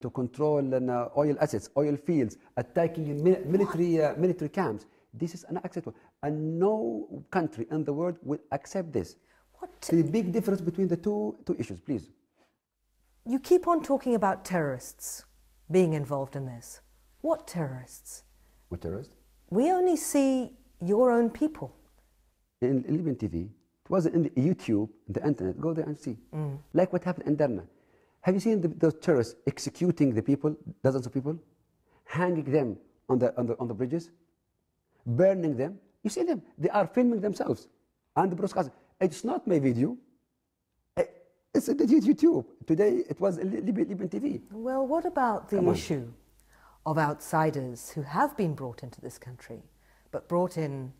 to control oil assets, oil fields, attacking military camps. This is unacceptable, and no country in the world will accept this. What? The big difference between the two issues, please. You keep on talking about terrorists being involved in this. What terrorists? What terrorists? We only see your own people. In Libyan TV, it wasn't in the YouTube, the internet. Go there and see. Like what happened in Derna. Have you seen those terrorists executing the people, dozens of people, hanging them on the bridges, burning them? You see them. They are filming themselves and broadcasting. It's not my video. It's the YouTube. Today it was Libyan TV. Well, what about the issue of outsiders who have been brought into this country, but brought in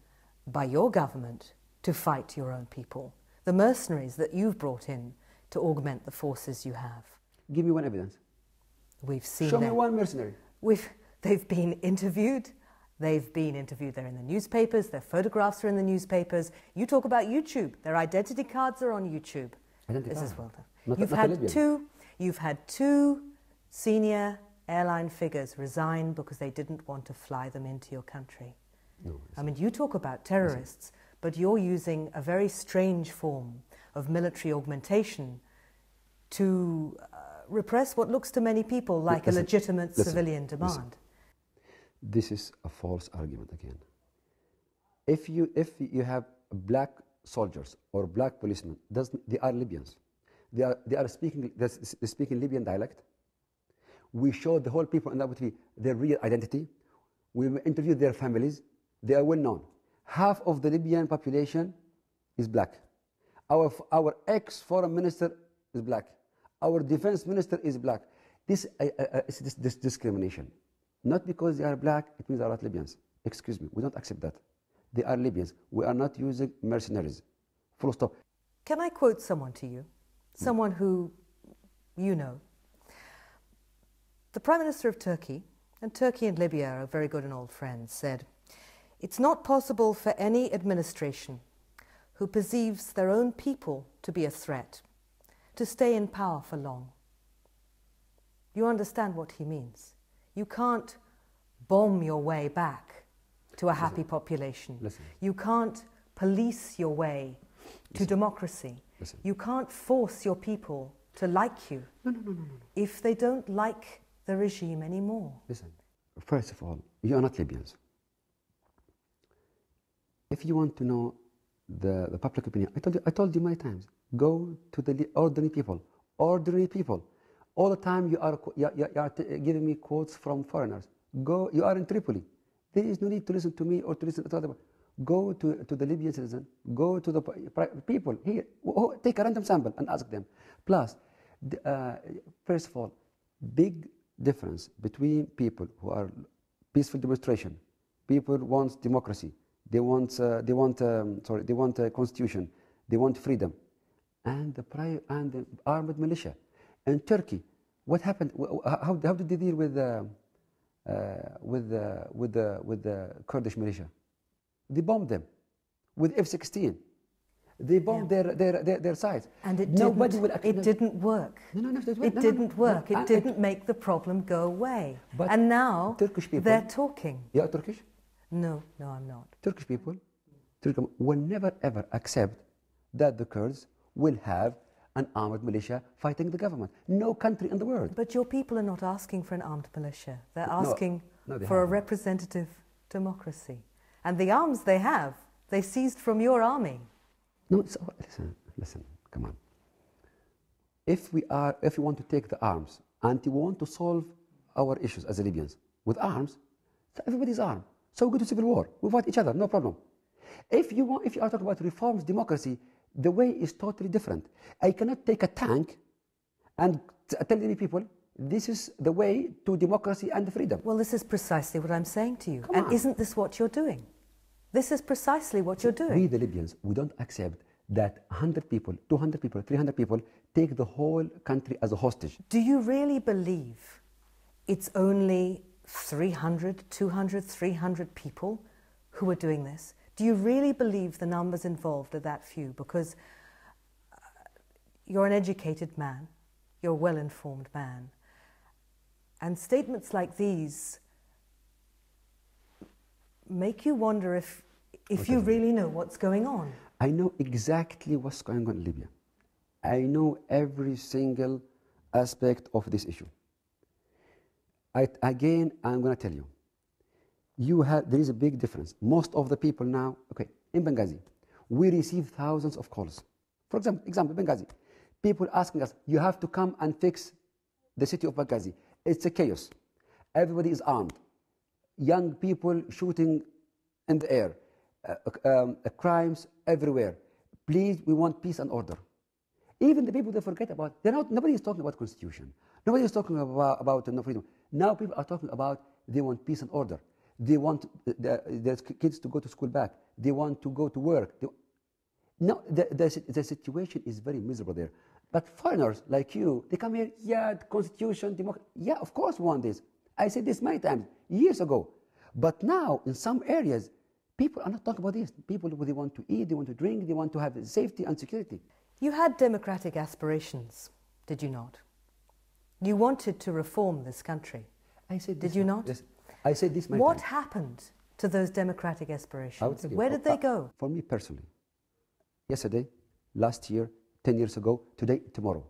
by your government to fight your own people? The mercenaries that you've brought in to augment the forces you have. Give me one evidence. We've seen Show me one mercenary. They've been interviewed. They've been interviewed. They're in the newspapers. Their photographs are in the newspapers. You talk about YouTube. Their identity cards are on YouTube. This is well done. You've had two senior airline figures resign because they didn't want to fly them into your country. No, I mean, you talk about terrorists, but you're using a very strange form of military augmentation to repress what looks to many people like a legitimate civilian demand. This is a false argument again. If you have black soldiers or black policemen, they are Libyans. They are speaking Libyan dialect. We show the whole people in Abu Dhabi their real identity. We interview their families. They are well known. Half of the Libyan population is black. Our ex-foreign minister is black. Our defense minister is black. This is discrimination. Not because they are black, it means they are not Libyans. Excuse me, we don't accept that. They are Libyans. We are not using mercenaries. Full stop. Can I quote someone to you? Someone who you know. The Prime Minister of Turkey, and Turkey and Libya are very good and old friends, said, "It's not possible for any administration who perceives their own people to be a threat to stay in power for long." You understand what he means. You can't bomb your way back to a happy population. You can't police your way to democracy. You can't force your people to like you if they don't like the regime anymore. Listen, first of all, you are not Libyans. If you want to know the public opinion, I told you many times, go to the ordinary people. Ordinary people. All the time you are giving me quotes from foreigners. Go, you are in Tripoli. There is no need to listen to me or to listen to other people. Go to the Libyan citizen. Go to the people here. Take a random sample and ask them. Plus, first of all, big difference between people who are peaceful demonstration. People want democracy. They want a constitution. They want freedom, and the armed militia. In Turkey, what happened? How did they deal with the Kurdish militia? They bombed them with F-16. They bombed their sites. And it didn't work. It didn't work. It didn't make the problem go away. But and now Turkish people, they're talking. You are Turkish? No, I'm not. Turkish people will never ever accept that the Kurds will have an armed militia fighting the government. No country in the world. But your people are not asking for an armed militia. They're asking for a representative democracy. And the arms they have, they seized from your army. No, listen, come on. If we want to take the arms and we want to solve our issues as Libyans with arms, everybody's armed. So we go to civil war. We fight each other, no problem. If you are talking about reforms, democracy, the way is totally different. I cannot take a tank and tell any people this is the way to democracy and freedom. Well, this is precisely what I'm saying to you. And isn't this what you're doing? This is precisely what you're doing. We, the Libyans, we don't accept that 100 people, 200 people, 300 people take the whole country as a hostage. Do you really believe it's only 300, 200, 300 people who are doing this? Do you really believe the numbers involved are that few? Because you're an educated man, you're a well-informed man. And statements like these make you wonder if you really know what's going on. I know exactly what's going on in Libya. I know every single aspect of this issue. Again, I'm going to tell you, there is a big difference. Most of the people now, okay, in Benghazi, we receive thousands of calls. For example, Benghazi, people asking us, you have to come and fix the city of Benghazi. It's a chaos. Everybody is armed. Young people shooting in the air. Crimes everywhere. Please, we want peace and order. Even the people they forget about, nobody is talking about constitution. Nobody is talking about no freedom. Now people are talking about they want peace and order. They want their kids to go to school back. They want to go to work. No, the situation is very miserable there. But foreigners like you, they come here, yeah, the constitution, democracy. Yeah, of course we want this. I said this many times, years ago. But now, in some areas, people are not talking about this. People, they want to eat, they want to drink, they want to have safety and security. You had democratic aspirations, did you not? You wanted to reform this country. I said this. Did you not? Yes. I said this many What times. happened to those democratic aspirations? You, where did they go? For me personally, yesterday, last year, 10 years ago, today, tomorrow,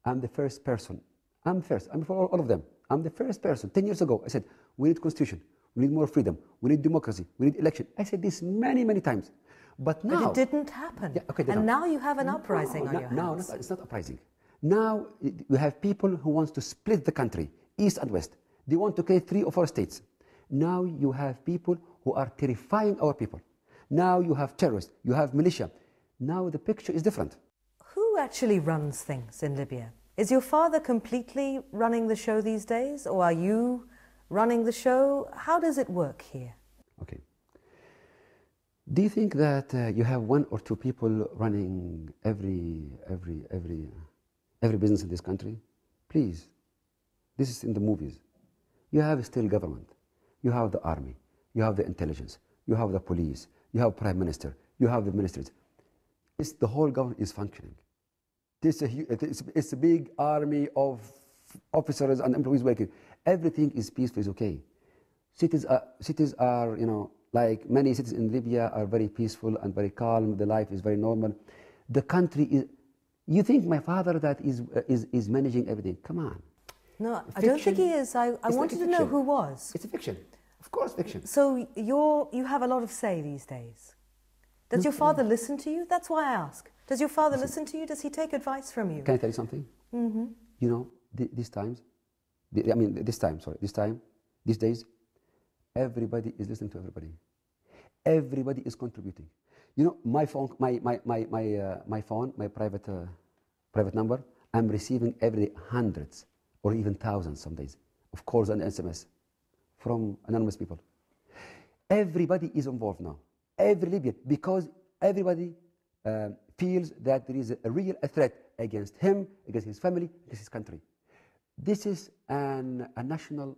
I'm the first person. I'm for all of them. I'm the first person. 10 years ago, I said, we need constitution. We need more freedom. We need democracy. We need election. I said this many, many times. But now... But it didn't happen. Yeah, okay, and now you have an uprising on your hands. No, it's not uprising. Now you have people who want to split the country, east and west. They want to create 3 or 4 states. Now you have people who are terrifying our people. Now you have terrorists. You have militia. Now the picture is different. Who actually runs things in Libya? Is your father completely running the show these days? Or are you running the show? How does it work here? Okay. Do you think that you have 1 or 2 people running every business in this country? Please. This is in the movies. You have still government. You have the army. You have the intelligence. You have the police. You have prime minister. You have the ministers. The whole government is functioning. It's a big army of officers and employees working. Everything is peaceful, is okay. Cities are, you know, like many cities in Libya are very peaceful and very calm. The life is very normal. The country is... You think my father that is managing everything? Come on. No, I don't think he is. I wanted to know who was. It's a fiction. Of course, fiction. So you have a lot of say these days. Does your father listen to you? That's why I ask. Does your father listen to you? Does he take advice from you? Can I tell you something? Mm-hmm. You know, these days, everybody is listening to everybody. Everybody is contributing. You know, my phone, my private number, I'm receiving every day hundreds or even thousands some days of calls and SMS from anonymous people. Everybody is involved now. Every Libyan, because everybody feels that there is a real threat against him, against his family, against his country. This is a national